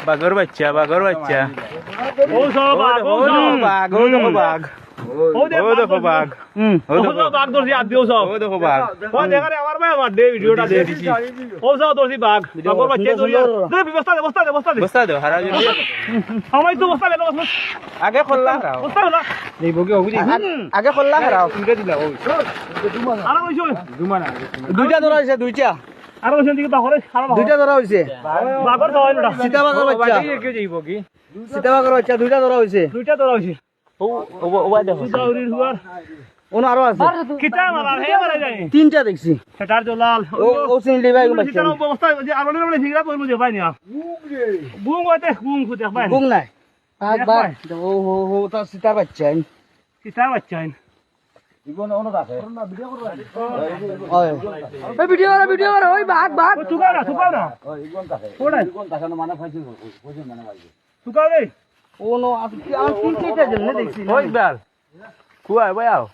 বাঘর বাচ্চা ও সব বাঘ ও দেখো বাঘ ও দেখো বাঘ বাঘ ধরছি আর দিও সব ও দেখো বাঘ ও দেখা রে আমার ভাই আমার দে ভিডিওটা দে দিছি ও সব ধরছি বাঘ বাঘর বাচ্চা ধরিয়া দে বস্তা দে বস্তা দাও হারা যদি আমায় তো বস্তা দে আগে খোল্লা হারাও বস্তা না দেব কি হবি আগে খোল্লা হারাও তুমি দিলা ও আর কইছো দুইটা ধরা হইছে দুইটা আর কইছো দিকে বাঘরে খারাপ দুইটা ধরা হইছে বাঘর তো হইলো সীতা বাঘর বাচ্চা কে যাইব কি সীতা বাঘর বাচ্চা দুইটা ধরা হইছে দুইটা তো হইছে ও ও দেখো দাউরির হুয়ার ওনা আরো আছে কিটা মারা হে মারা যায় তিনটা দেখছি সেটার জলাল ও চিনলি ভাই বাচ্চা সেটার অবস্থা যে আর মানে ফিগরা কইমু যে ভাই না বুং ওতে বুং খুদে ভাই বুং নাই বাঘ ও ও তা সীতার বাচ্চা কিটা বাচ্চাইন ওই ভিডিও কর ওই বাঘ তুকাও না কোড়া তুকাও রে ওনো আপনি তিন চারটা জন্য দেখছি ওই বাল কুয়া ভাই আও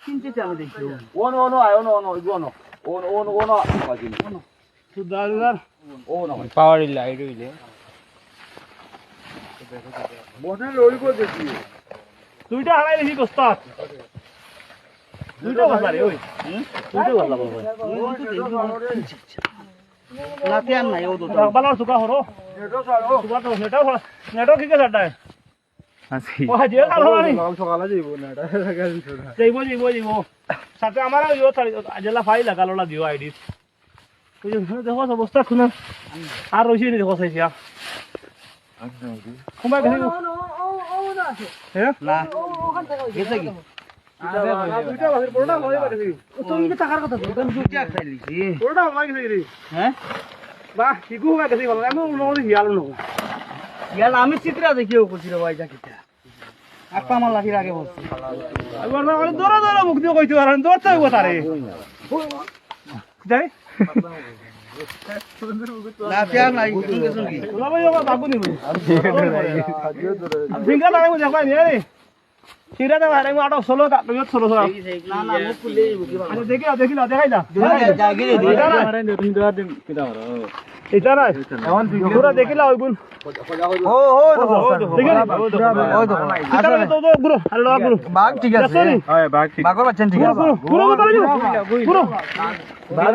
তিন চারটা আমি দেখছি ওনো আয় ওনো ইগোনো ওনো বাজিনি সুদারুদার ওনো পাওয়ার লাইট হইলে বনে লই কো দেখি দুইটা হারাই দেখি গোস্তাত দুইটা বাজারে ওই দুইটা বাজারে নাতে আর নাই ও তো বালার সুকা হরো নেটো ছাড়ো সুকা তো নেটো কি কে ছাড়ায় আসি ও হাজে কালো নি সকালে যাইব না এটা যাইব সাথে আমার ইও জেলা ফাইল লাগালোলা দিও আইডি ওই দেখো অবস্থা শুনে আর রইছে নি দেখো সাইয়া কোমা গেছে হ্যাঁ না গেছে কি দুইটা বাজারে পড়া লই বাজে তো ইটা টাকার কথা দোকান দুইটা খাইলিছি পড়া লাগি গেছে হ্যাঁ বাহ কিগু হয়ে গেছে ভালো আমি উনি হিয়াল নো ইয়াল আমি চিত্রা দেখিও কইছিল ভাই জাকিটা আপা আমার লাঠির আগে বসছে এবার না মানে দৌড়া মুখ দিয়ে কইতে পারেন দৌড়তে হইব তারে যাই লাঠি আর নাই তুমি গেছুন কি ওলা ভাই আমার বাবু নিব ফিঙ্গার লাগাই মু দেখবাই নি রে সিরা দা হারাই মু আটো 16 তুমি 16 না না মুখ খুলে বুকি আরে দেখি না দেখাই না জাগি রে এটা না এখন পুরা দেখিলা ওই গুণ ও দেখি না ওই তো আসলে তো গুরু হ্যালো গুরু বাঘ ঠিক আছে হ্যাঁ বাঘ ঠিক বাঘর বাচ্চা ঠিক আছে পুরো কথা পুরো বাঘ